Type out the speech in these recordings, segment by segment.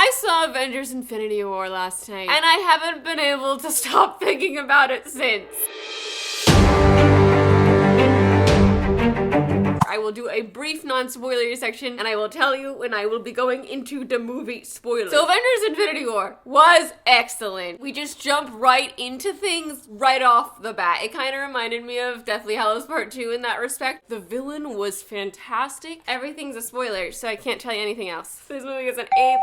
I saw Avengers Infinity War last night, and I haven't been able to stop thinking about it since. I will do a brief non-spoilery section, and I will tell you when I will be going into the movie spoilers. So Avengers Infinity War was excellent. We just jumped right into things right off the bat. It kind of reminded me of Deathly Hallows Part 2 in that respect. The villain was fantastic. Everything's a spoiler, so I can't tell you anything else. This movie is an A+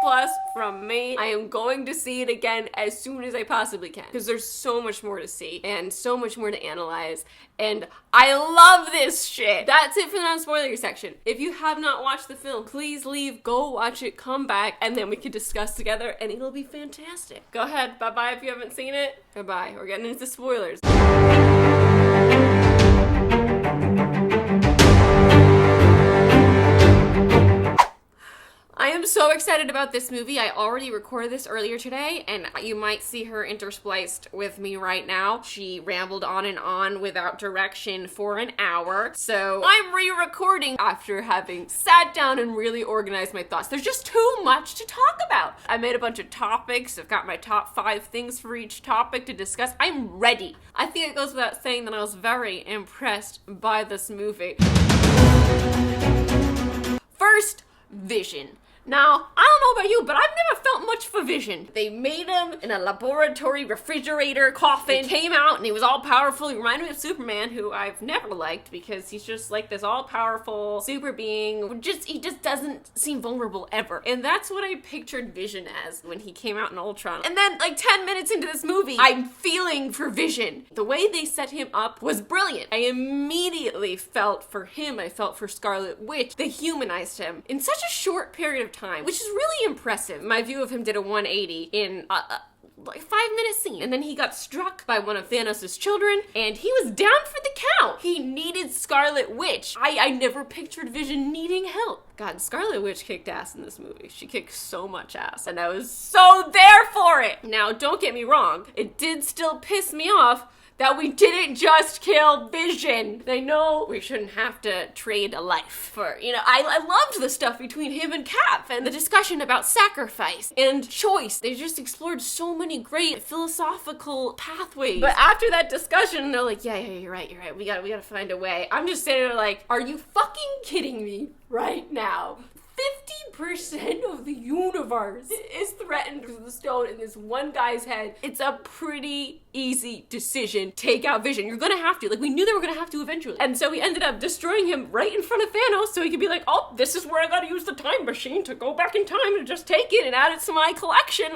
from me. I am going to see it again as soon as I possibly can, because there's so much more to see and so much more to analyze, and I love this shit. That's it for the non-spoilery section. If you have not watched the film, please leave, go watch it, come back, and then we can discuss together, and it'll be fantastic. Go ahead, bye-bye if you haven't seen it. Bye-bye. We're getting into spoilers. I am so excited about this movie. I already recorded this earlier today, and you might see her interspliced with me right now. She rambled on and on without direction for an hour, so I'm re-recording after having sat down and really organized my thoughts. There's just too much to talk about. I made a bunch of topics. I've got my top 5 things for each topic to discuss. I'm ready. I think it goes without saying that I was very impressed by this movie. First, Vision. Now, I don't know about you, but I've never felt much for Vision. They made him in a laboratory refrigerator coffin. He came out and he was all powerful. He reminded me of Superman, who I've never liked because he's just like this all-powerful super being. He just doesn't seem vulnerable ever. And that's what I pictured Vision as when he came out in Ultron. And then like 10 minutes into this movie, I'm feeling for Vision. The way they set him up was brilliant. I immediately felt for him. I felt for Scarlet Witch. They humanized him in such a short period of time, which is really impressive. My view of him did a 180 in like 5-minute scene. And then he got struck by one of Thanos' children, and he was down for the count. He needed Scarlet Witch. I never pictured Vision needing help. God, Scarlet Witch kicked ass in this movie. She kicked so much ass, and I was so there for it. Now, don't get me wrong. It did still piss me off that we didn't just kill Vision. I know we shouldn't have to trade a life for, I loved the stuff between him and Cap and the discussion about sacrifice and choice. They just explored so many great philosophical pathways. But after that discussion, they're like, yeah, you're right. We gotta find a way. I'm just sitting there like, are you fucking kidding me right now? 50% of the universe is threatened with the stone in this one guy's head. It's a pretty easy decision. Take out Vision. You're gonna have to. Like, we knew they were gonna have to eventually. And so we ended up destroying him right in front of Thanos so he could be like, oh, this is where I gotta use the time machine to go back in time and just take it and add it to my collection.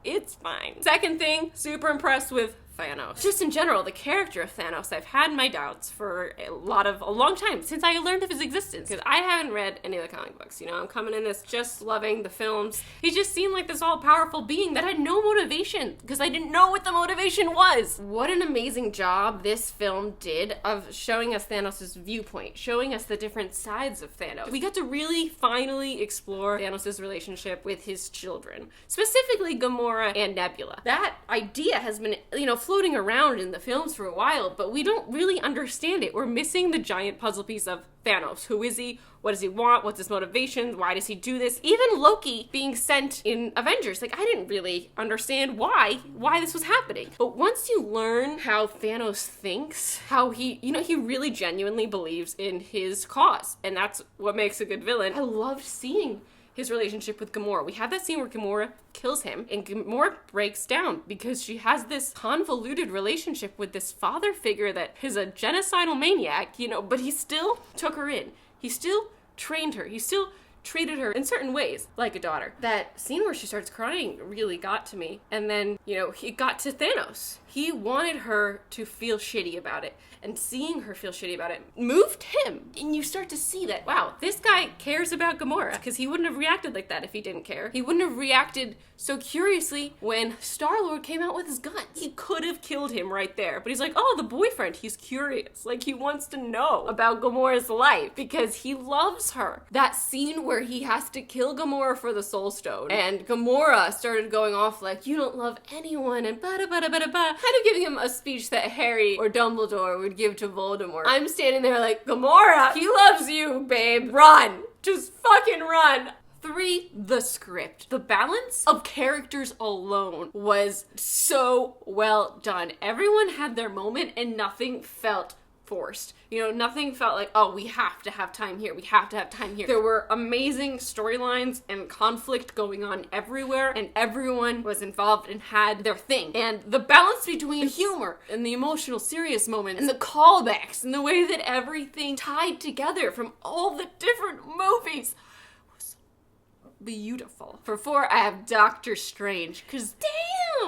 It's fine. Second thing, super impressed with Thanos. Just in general, the character of Thanos, I've had my doubts for a long time, since I learned of his existence, because I haven't read any of the comic books, I'm coming in this just loving the films. He just seemed like this all-powerful being that had no motivation, because I didn't know what the motivation was. What an amazing job this film did of showing us Thanos' viewpoint, showing us the different sides of Thanos. We got to really finally explore Thanos' relationship with his children, specifically Gamora and Nebula. That idea has been, floating around in the films for a while, but we don't really understand it. We're missing the giant puzzle piece of Thanos. Who is he? What does he want? What's his motivation? Why does he do this? Even Loki being sent in Avengers, I didn't really understand why this was happening. But once you learn how Thanos thinks, how he really genuinely believes in his cause, and that's what makes a good villain. I loved seeing his relationship with Gamora. We have that scene where Gamora kills him, and Gamora breaks down because she has this convoluted relationship with this father figure that is a genocidal maniac, but he still took her in. He still trained her. He still treated her in certain ways like a daughter. That scene where she starts crying really got to me. And then, he got to Thanos. He wanted her to feel shitty about it. And seeing her feel shitty about it moved him. And you start to see that, wow, this guy cares about Gamora, because he wouldn't have reacted like that if he didn't care. He wouldn't have reacted so curiously when Star-Lord came out with his gun. He could have killed him right there. But he's like, oh, the boyfriend, he's curious. Like, he wants to know about Gamora's life because he loves her. That scene where he has to kill Gamora for the Soul Stone, and Gamora started going off like, you don't love anyone, and bada-bada-bada-bada, kind of giving him a speech that Harry or Dumbledore would give to Voldemort. I'm standing there like, Gamora, he loves you, babe. Run. Just fucking run. 3, the script. The balance of characters alone was so well done. Everyone had their moment and nothing felt forced. You know, nothing felt like, oh, we have to have time here. We have to have time here. There were amazing storylines and conflict going on everywhere, and everyone was involved and had their thing. And the balance between the humor and the emotional, serious moments and the callbacks and the way that everything tied together from all the different movies was beautiful. For 4, I have Doctor Strange, because damn!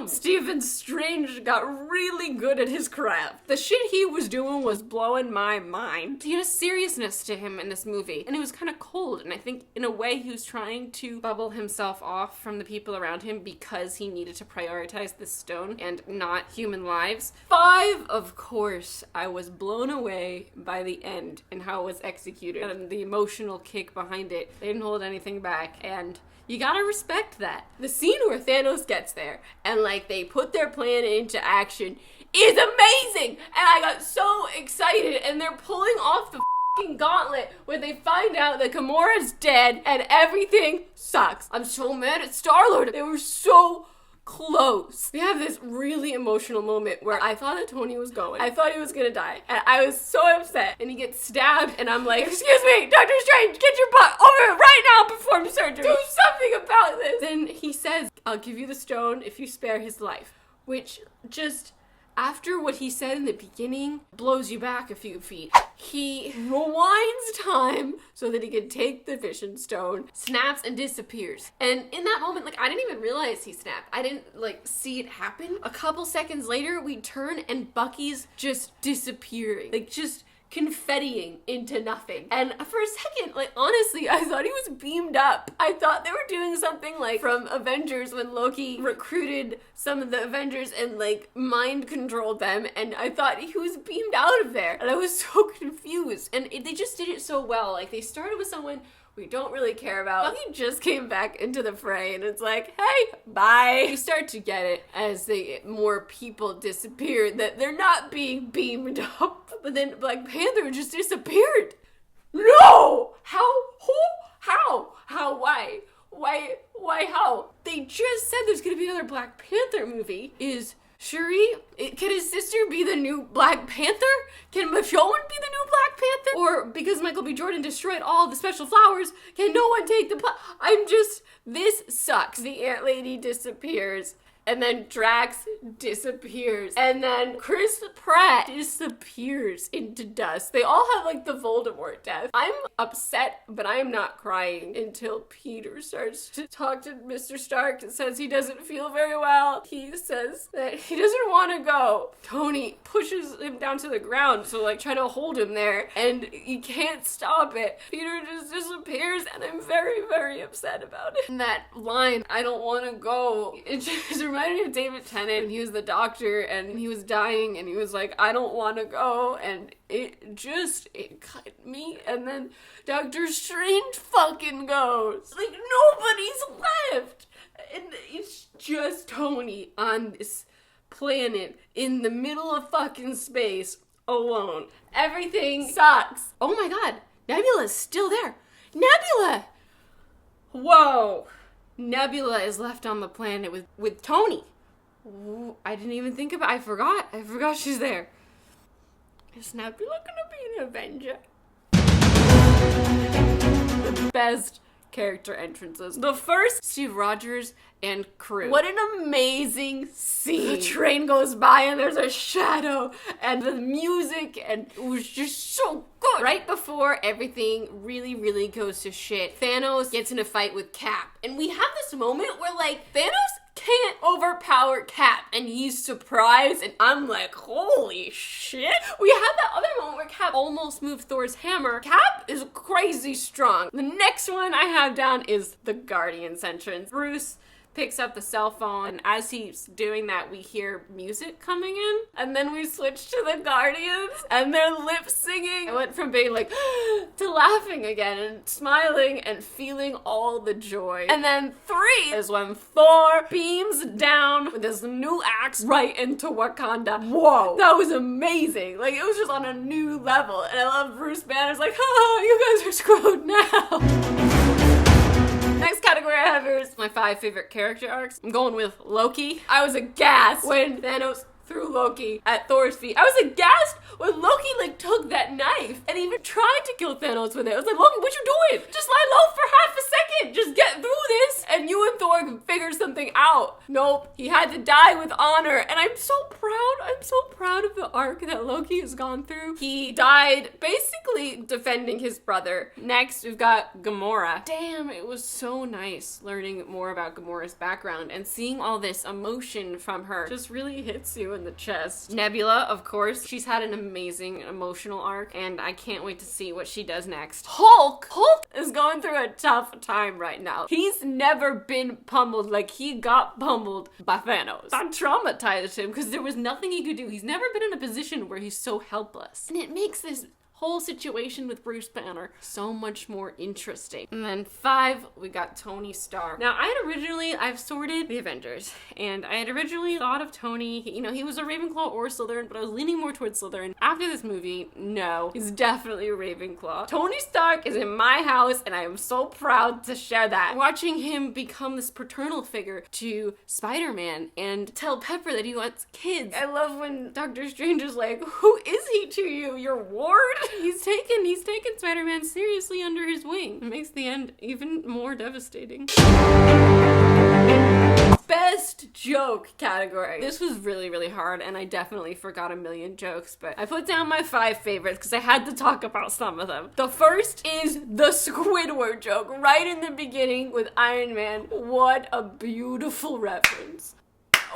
Stephen Strange got really good at his craft. The shit he was doing was blowing my mind. He had a seriousness to him in this movie, and it was kind of cold, and I think in a way he was trying to bubble himself off from the people around him because he needed to prioritize this stone and not human lives. 5, of course, I was blown away by the end and how it was executed and the emotional kick behind it. They didn't hold anything back, and you gotta respect that. The scene where Thanos gets there and like they put their plan into action is amazing! And I got so excited, and they're pulling off the fucking gauntlet when they find out that Gamora's dead and everything sucks. I'm so mad at Star-Lord. They were so close. We have this really emotional moment where I thought that Tony was going. I thought he was gonna die. And I was so upset. And he gets stabbed and I'm like, excuse me, Doctor Strange, get your butt over here right now and perform surgery. Do something about this. Then he says, I'll give you the stone if you spare his life. Which just, after what he said in the beginning, blows you back a few feet. He rewinds time so that he can take the vision stone, snaps and disappears. And in that moment, like, I didn't even realize he snapped. I didn't, like, see it happen. A couple seconds later, we turn and Bucky's just disappearing. Like, just confettiing into nothing. And for a second, like, honestly, I thought he was beamed up. I thought they were doing something like from Avengers when Loki recruited some of the Avengers and like mind controlled them, and I thought he was beamed out of there. And I was so confused. And they just did it so well. Like, they started with someone we don't really care about. Bucky just came back into the fray and it's like, hey, bye. You start to get it as more people disappear, that they're not being beamed up. But then Black Panther just disappeared. No! How? Who? How? How? Why? Why? How? They just said there's gonna be another Black Panther movie. Is Shuri, can his sister be the new Black Panther? Can Michonne be the new Black Panther? Or because Michael B. Jordan destroyed all the special flowers, can no one take the this sucks. The Ant Lady disappears. And then Drax disappears. And then Chris Pratt disappears into dust. They all have like the Voldemort death. I'm upset, but I am not crying until Peter starts to talk to Mr. Stark and says he doesn't feel very well. He says that he doesn't want to go. Tony pushes him down to the ground, so like trying to hold him there, and he can't stop it. Peter just disappears, and I'm very, very upset about it. And that line, I don't want to go, it just reminded me of David Tennant when he was the doctor and he was dying and he was like, I don't want to go, and it cut me. And then Doctor Strange fucking goes. Like, nobody's left. And it's just Tony on this planet in the middle of fucking space alone. Everything sucks. Oh my god, Nebula's still there. Nebula! Whoa. Nebula is left on the planet with Tony. Ooh, I didn't even think about it. I forgot she's there. Is Nebula gonna be an Avenger? The best character entrances. The first, Steve Rogers and crew. What an amazing scene. The train goes by and there's a shadow and the music, and it was just so good. Right before everything really, really goes to shit, Thanos gets in a fight with Cap. And we have this moment where like Thanos can't overpower Cap and he's surprised, and I'm like, holy shit. We had that other moment where Cap almost moved Thor's hammer. Cap is crazy strong. The next one I have down is the Guardians entrance. Bruce picks up the cell phone, and as he's doing that, we hear music coming in, and then we switch to the Guardians, and they're lip singing. I went from being like, to laughing again, and smiling, and feeling all the joy. And then 3 is when Thor beams down with his new axe right into Wakanda. Whoa, that was amazing. Like, it was just on a new level, and I love Bruce Banner's like, you guys are screwed now. Next my 5 favorite character arcs, I'm going with Loki. I was aghast when Thanos threw Loki at Thor's feet. I was aghast when Loki like took that knife and even tried to kill Thanos with it. I was like, Loki, what you doing? Just lie low for half a second. Just get through this and you and Thor can figure something out. Nope. He had to die with honor. And I'm so proud. I'm so proud of the arc that Loki has gone through. He died basically defending his brother. Next, we've got Gamora. Damn, it was so nice learning more about Gamora's background and seeing all this emotion from her just really hits you in the chest. Nebula, of course, she's had an amazing emotional arc and I can't wait to see what she does next. Hulk is going through a tough time right now. He's never been pummeled like he got pummeled by Thanos. That traumatized him because there was nothing he could do. He's never been in a position where he's so helpless. And it makes this whole situation with Bruce Banner so much more interesting. And then 5, we got Tony Stark. Now, I've sorted the Avengers, and I had originally thought of Tony, you know, he was a Ravenclaw or Slytherin, but I was leaning more towards Slytherin. After this movie, no, he's definitely a Ravenclaw. Tony Stark is in my house, and I am so proud to share that. Watching him become this paternal figure to Spider-Man and tell Pepper that he wants kids. I love when Doctor Strange is like, who is he to you? Your ward? He's taken Spider-Man seriously under his wing. It makes the end even more devastating. Best joke category. This was really, really hard, and I definitely forgot a million jokes, but I put down my 5 favorites because I had to talk about some of them. The first is the Squidward joke right in the beginning with Iron Man. What a beautiful reference.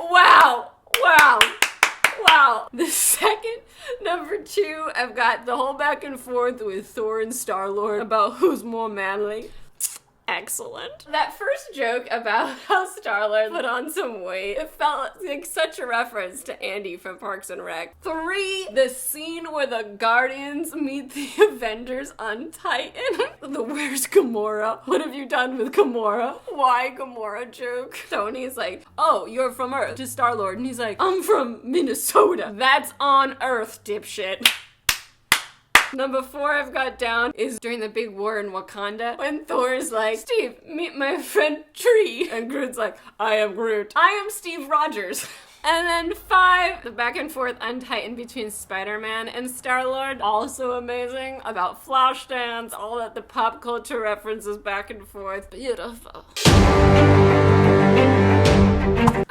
Wow. The second, number 2, I've got the whole back and forth with Thor and Star-Lord about who's more manly. Excellent. That first joke about how Star-Lord put on some weight, it felt like such a reference to Andy from Parks and Rec. 3, the scene where the Guardians meet the Avengers on Titan. The where's Gamora? What have you done with Gamora? Why Gamora joke? Tony's like, oh, you're from Earth, to Star-Lord, and he's like, I'm from Minnesota. That's on Earth, dipshit. Number 4 I've got down is during the big war in Wakanda when Thor's like, Steve, meet my friend Tree. And Groot's like, I am Groot. I am Steve Rogers. And then 5, the back and forth on Titan between Spider-Man and Star-Lord. Also amazing. About Flashdance, all that the pop culture references back and forth. Beautiful.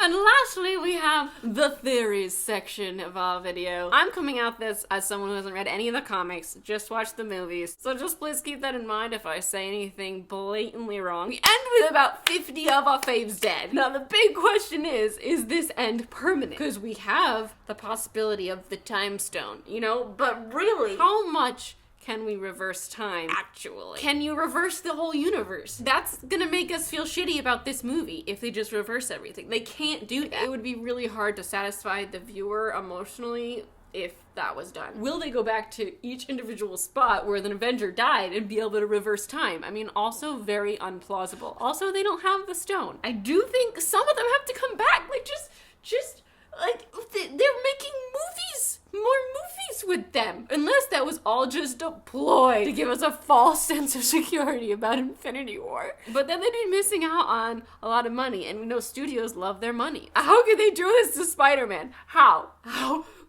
And lastly, we have the theories section of our video. I'm coming at this as someone who hasn't read any of the comics, just watched the movies. So just please keep that in mind if I say anything blatantly wrong. We end with about 50 of our faves dead. Now the big question is this end permanent? Because we have the possibility of the time stone, you know? But really, how much can we reverse time, actually? Can you reverse the whole universe? That's gonna make us feel shitty about this movie if they just reverse everything. They can't do that. It would be really hard to satisfy the viewer emotionally if that was done. Will they go back to each individual spot where an Avenger died and be able to reverse time? I mean, also very unplausible. Also, they don't have the stone. I do think some of them have to come back. Like, just like, they're making movies. More movies with them. Unless that was all just a ploy to give us a false sense of security about Infinity War. But then they'd be missing out on a lot of money, and we know studios love their money. How could they do this to Spider-Man? How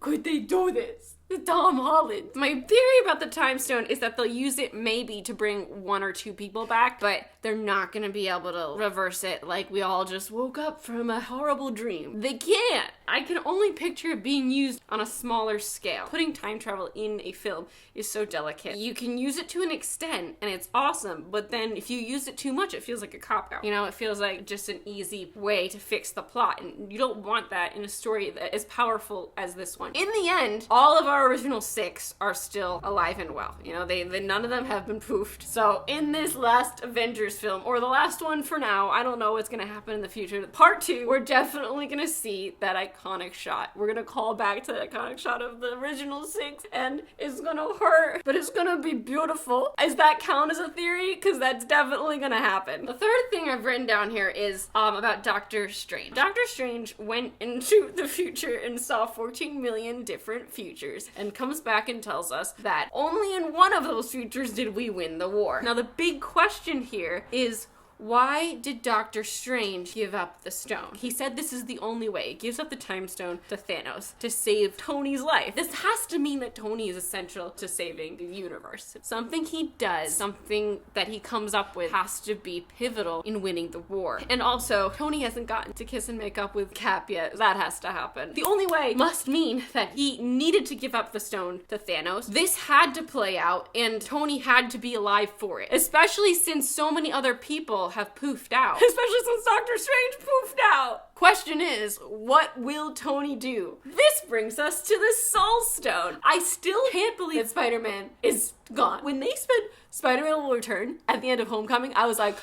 could they do this to Tom Holland? My theory about the time stone is that they'll use it maybe to bring 1 or 2 people back, but they're not gonna be able to reverse it like we all just woke up from a horrible dream. They can't. I can only picture it being used on a smaller scale. Putting time travel in a film is so delicate. You can use it to an extent, and it's awesome, but then if you use it too much, it feels like a cop-out. You know, it feels like just an easy way to fix the plot, and you don't want that in a story that is powerful as this one. In the end, all of our original 6 are still alive and well. You know, none of them have been poofed. So in this last Avengers film, or the last one for now, I don't know what's gonna happen in the future. Part 2, we're definitely gonna see that iconic shot. We're gonna call back to the iconic shot of the original 6, and it's gonna hurt, but it's gonna be beautiful. Does that count as a theory? Because that's definitely gonna happen. The third thing I've written down here is about Doctor Strange. Doctor Strange went into the future and saw 14 million different futures, and comes back and tells us that only in one of those futures did we win the war. Now the big question here is, Why did Doctor Strange give up the stone? He said this is the only way. He gives up the time stone to Thanos to save Tony's life. This has to mean that Tony is essential to saving the universe. Something he does, something that he comes up with has to be pivotal in winning the war. And also, Tony hasn't gotten to kiss and make up with Cap yet. That has to happen. The only way must mean that he needed to give up the stone to Thanos. This had to play out, and Tony had to be alive for it. Especially since so many other people have poofed out. Especially since Doctor Strange poofed out. Question is, what will Tony do? This brings us to the Soul Stone. I still can't believe that Spider-Man is gone. When they said Spider-Man will return at the end of Homecoming, I was like,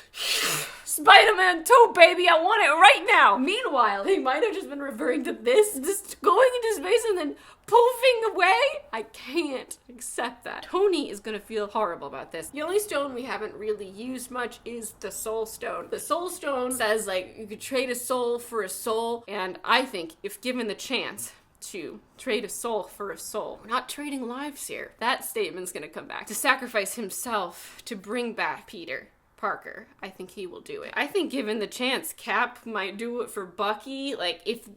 Spider-Man 2, baby, I want it right now. Meanwhile, they might have just been referring to this, just going into space and then poofing away. I can't accept that. Tony is gonna feel horrible about this. The only stone we haven't really used much is the Soul Stone. The Soul Stone says, like, you could trade a soul for a soul, and I think if given the chance to trade a soul for a soul, we're not trading lives here. That statement's gonna come back. To sacrifice himself to bring back Peter Parker, I think he will do it. I think given the chance, Cap might do it for Bucky. Like, if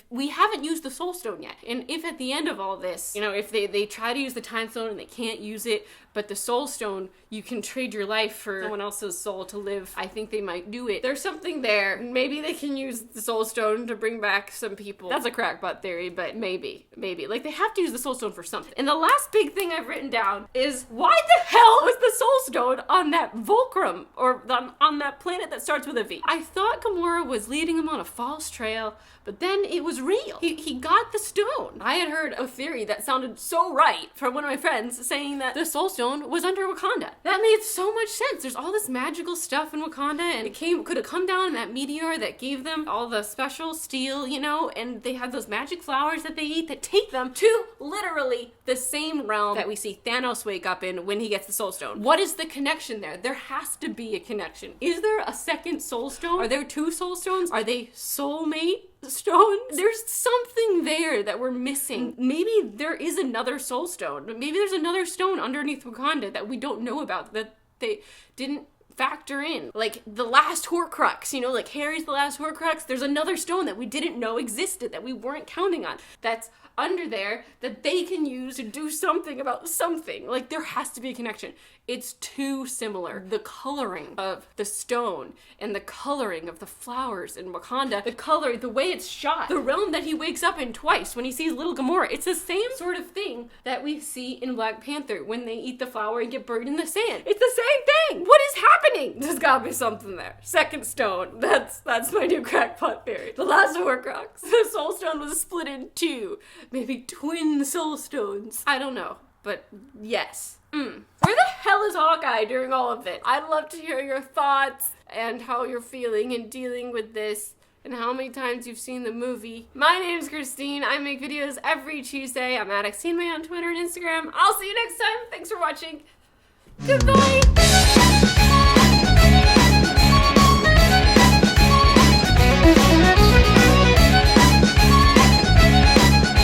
we haven't used the Soul Stone yet, and if at the end of all this, you know, if they try to use the Time Stone and they can't use it, but the Soul Stone, you can trade your life for someone else's soul to live, I think they might do it. There's something there. Maybe they can use the Soul Stone to bring back some people. That's a crackpot theory, but maybe. Like, they have to use the Soul Stone for something. And the last big thing I've written down is, why the hell was the Soul Stone on that Volcrum, or on that planet that starts with a V? I thought Gamora was leading him on a false trail, but then it was real. He got the stone. I had heard a theory that sounded so right from one of my friends saying that the Soul Stone was under Wakanda. That made so much sense. There's all this magical stuff in Wakanda, and it could have come down in that meteor that gave them all the special steel, you know, and they have those magic flowers that they eat that take them to literally the same realm that we see Thanos wake up in when he gets the Soul Stone. What is the connection there? There has to be a connection. Is there a second Soul Stone? Are there two Soul Stones? Are they soulmate stones? There's something there that we're missing. Maybe there is another Soul Stone. Maybe there's another stone underneath Wakanda that we don't know about, that they didn't factor in. Like the last Horcrux, you know, like Harry's the last Horcrux. There's another stone that we didn't know existed, that we weren't counting on, that's under there that they can use to do something about something. Like, there has to be a connection. It's too similar. The coloring of the stone and the coloring of the flowers in Wakanda, the way it's shot, the realm that he wakes up in twice when he sees little Gamora, it's the same sort of thing that we see in Black Panther when they eat the flower and get buried in the sand. It's the same thing. What is happening? There's gotta be something there. Second stone. That's my new crackpot theory. The last Horcrux. The Soul Stone was split in two. Maybe twin Soul Stones. I don't know, but yes. Where the hell is Hawkeye during all of it? I'd love to hear your thoughts and how you're feeling in dealing with this and how many times you've seen the movie. My name's Christine. I make videos every Tuesday. I'm at XTNMay on Twitter and Instagram. I'll see you next time. Thanks for watching. Goodbye.